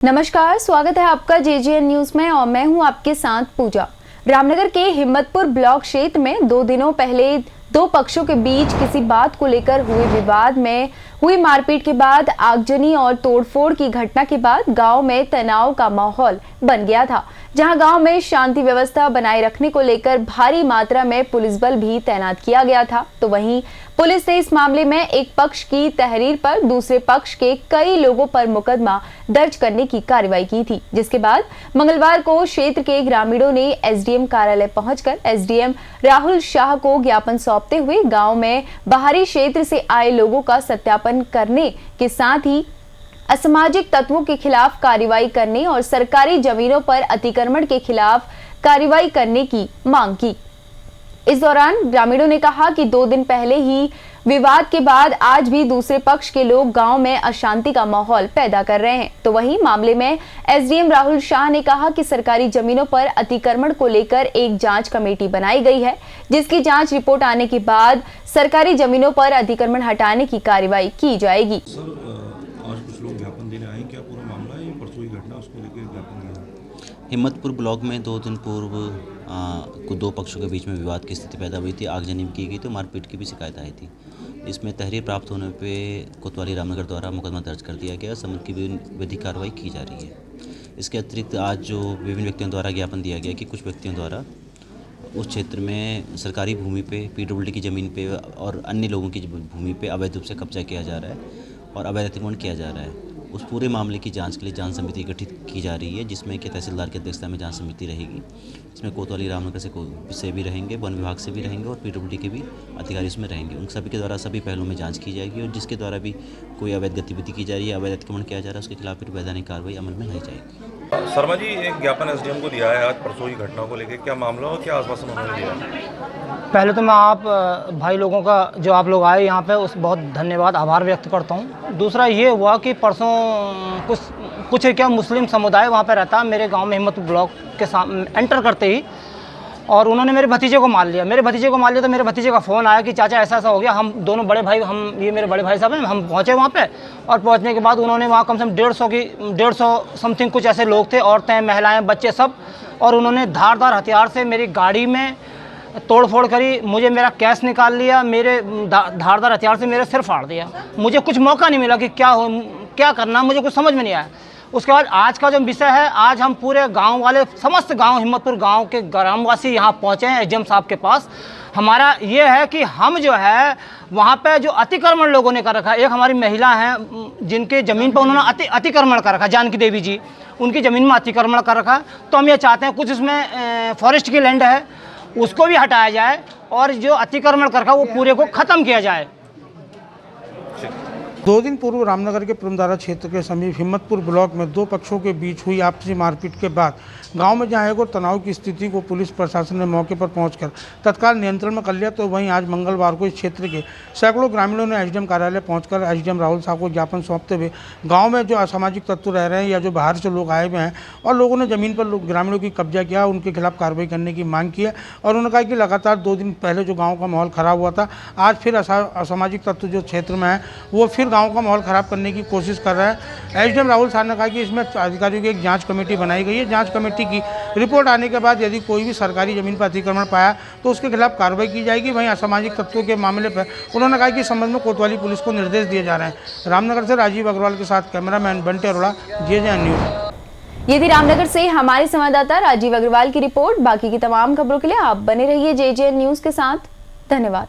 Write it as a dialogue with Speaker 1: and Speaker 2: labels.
Speaker 1: नमस्कार, स्वागत है आपका जेजेएन न्यूज में और मैं हूं आपके साथ पूजा। रामनगर के हिम्मतपुर ब्लॉक क्षेत्र में 2 दिनों पहले दो पक्षों के बीच किसी बात को लेकर हुए विवाद में हुई मारपीट के बाद आगजनी और तोड़फोड़ की घटना के बाद गांव में तनाव का माहौल बन गया था, जहां गांव में शांति व्यवस्था बनाए रखने को लेकर भारी मात्रा में पुलिस बल भी तैनात किया गया था। तो वहीं पुलिस ने इस मामले में एक पक्ष की तहरीर पर दूसरे पक्ष के कई लोगों पर मुकदमा दर्ज करने की कार्रवाई की थी, जिसके बाद मंगलवार को क्षेत्र के ग्रामीणों ने एसडीएम कार्यालय पहुंचकर एसडीएम राहुल शाह को ज्ञापन सौंपते हुए गांव में बाहरी क्षेत्र से आए लोगों का सत्यापन करने के साथ ही असामाजिक तत्वों के खिलाफ कार्रवाई करने और सरकारी जमीनों पर अतिक्रमण के खिलाफ कार्रवाई करने की मांग की। इस दौरान ग्रामीणों ने कहा कि 2 दिन पहले ही विवाद के बाद आज भी दूसरे पक्ष के लोग गांव में अशांति का माहौल पैदा कर रहे हैं। तो वहीं मामले में एसडीएम राहुल शाह ने कहा कि सरकारी जमीनों पर अतिक्रमण को लेकर एक जांच कमेटी बनाई गई है, जिसकी जांच रिपोर्ट आने के बाद सरकारी जमीनों पर अतिक्रमण हटाने की कार्रवाई की जाएगी।
Speaker 2: आज कुछ लोग ज्ञापन देने आए, क्या पूरा मामला है? परसों की घटना, उसको लेकर ज्ञापन दिया।
Speaker 3: हिम्मतपुर ब्लॉक में 2 दिन पूर्व कुछ 2 पक्षों के बीच में विवाद की स्थिति पैदा हुई थी। आगजनी की गई, तो मारपीट की भी शिकायत आई थी। इसमें तहरीर प्राप्त होने पे कोतवाली रामनगर द्वारा मुकदमा दर्ज कर दिया गया। संबंध की विधिक कार्रवाई की जा रही है। इसके अतिरिक्त आज जो विभिन्न व्यक्तियों द्वारा ज्ञापन दिया गया कि कुछ व्यक्तियों द्वारा उस क्षेत्र में सरकारी भूमि पे, पीडब्ल्यूडी की ज़मीन पे और अन्य लोगों की भूमि पे अवैध रूप से कब्जा किया जा रहा है और अवैध अतिक्रमण किया जा रहा है। उस पूरे मामले की जांच के लिए जांच समिति गठित की जा रही है, जिसमें कि तहसीलदार की अध्यक्षता में जांच समिति रहेगी। इसमें कोतवाली रामनगर से भी रहेंगे, वन विभाग से भी रहेंगे और पीडब्ल्यूडी के भी अधिकारी उसमें रहेंगे। उन सभी के द्वारा सभी पहलुओं में जांच की जाएगी और जिसके द्वारा भी कोई अवैध गतिविधि की जा रही है, अवैध अतिक्रमण किया जा रहा है, उसके खिलाफ फिर वैधानिक कार्रवाई अमल में लाई जाएगी।
Speaker 2: शर्मा जी, एक ज्ञापन एसडीएम को दिया है आज परसों की घटना को लेकर, क्या मामला और क्या आश्वासन उन्होंने दिया?
Speaker 4: पहले तो मैं आप भाई लोगों का जो आप लोग आए यहाँ पे उस बहुत धन्यवाद आभार व्यक्त करता हूँ। दूसरा ये हुआ कि परसों कुछ क्या मुस्लिम समुदाय वहाँ पे रहता है मेरे गांव में हिम्मतपुर ब्लॉक के सामने एंटर करते ही, और उन्होंने मेरे भतीजे को मार लिया। तो मेरे भतीजे का फ़ोन आया कि चाचा ऐसा हो गया। हम दोनों बड़े भाई, ये मेरे बड़े भाई साहब हैं, हम पहुँचे वहाँ पे और पहुँचने के बाद उन्होंने वहाँ कम से कम 150 समथिंग कुछ ऐसे लोग थे, औरतें, महिलाएँ, बच्चे सब, और उन्होंने धारदार हथियार से मेरी गाड़ी में तोड़फोड़ करी। मुझे मेरा कैश निकाल लिया, मेरे धारदार हथियार से मेरे सिर फाड़ दिया। मुझे कुछ मौका नहीं मिला कि क्या करना, मुझे कुछ समझ में नहीं आया। उसके बाद आज का जो विषय है, आज हम पूरे गांव वाले, समस्त गांव हिम्मतपुर गांव के ग्रामवासी यहाँ पहुँचे हैं एसडीएम साहब के पास। हमारा ये है कि हम जो है वहाँ पे जो अतिक्रमण लोगों ने कर रखा है, एक हमारी महिला हैं जिनके ज़मीन पर उन्होंने अतिक्रमण कर रखा, जानकी देवी जी, उनकी ज़मीन में अतिक्रमण कर रखा। तो हम ये चाहते हैं कुछ इसमें फॉरेस्ट की लैंड है, उसको भी हटाया जाए और जो अतिक्रमण कर रखा वो पूरे को ख़त्म किया जाए।
Speaker 5: 2 दिन पूर्व रामनगर के पुरमदारा क्षेत्र के समीप हिम्मतपुर ब्लॉक में 2 पक्षों के बीच हुई आपसी मारपीट के बाद गांव में जहां एक और तनाव की स्थिति को पुलिस प्रशासन ने मौके पर पहुंचकर तत्काल नियंत्रण में कर लिया। तो वहीं आज मंगलवार को इस क्षेत्र के सैकड़ों ग्रामीणों ने एसडीएम कार्यालय पहुंचकर एसडीएम राहुल साहब को ज्ञापन सौंपते हुए गाँव में जो असामाजिक तत्व रह रहे हैं या जो बाहर से लोग आए हुए हैं और लोगों ने ज़मीन पर ग्रामीणों की कब्जा किया, उनके खिलाफ कार्रवाई करने की मांग की है। और उन्होंने कहा कि लगातार 2 दिन पहले जो गाँव का माहौल ख़राब हुआ था, आज फिर असामाजिक तत्व जो क्षेत्र में है वो फिर गाँव का माहौल ख़राब करने की कोशिश कर रहा है। एसडीएम राहुल साहब ने कहा कि इसमें अधिकारियों की एक जांच कमेटी बनाई गई है। जांच कमेटी की रिपोर्ट आने के बाद यदि कोई भी सरकारी ज़मीन पर अतिक्रमण पाया तो उसके खिलाफ कार्रवाई की जाएगी। वहीं असामाजिक तत्वों के मामले पर उन्होंने कहा कि इस संबंध में कोतवाली पुलिस को निर्देश दिए जा रहे हैं। रामनगर से राजीव अग्रवाल के साथ कैमरामैन बंटे अरोड़ा, जेजेएन न्यूज।
Speaker 1: ये थी रामनगर से हमारे संवाददाता राजीव अग्रवाल की रिपोर्ट। बाकी की तमाम खबरों के लिए आप बने रहिए जेजेएन न्यूज के साथ। धन्यवाद।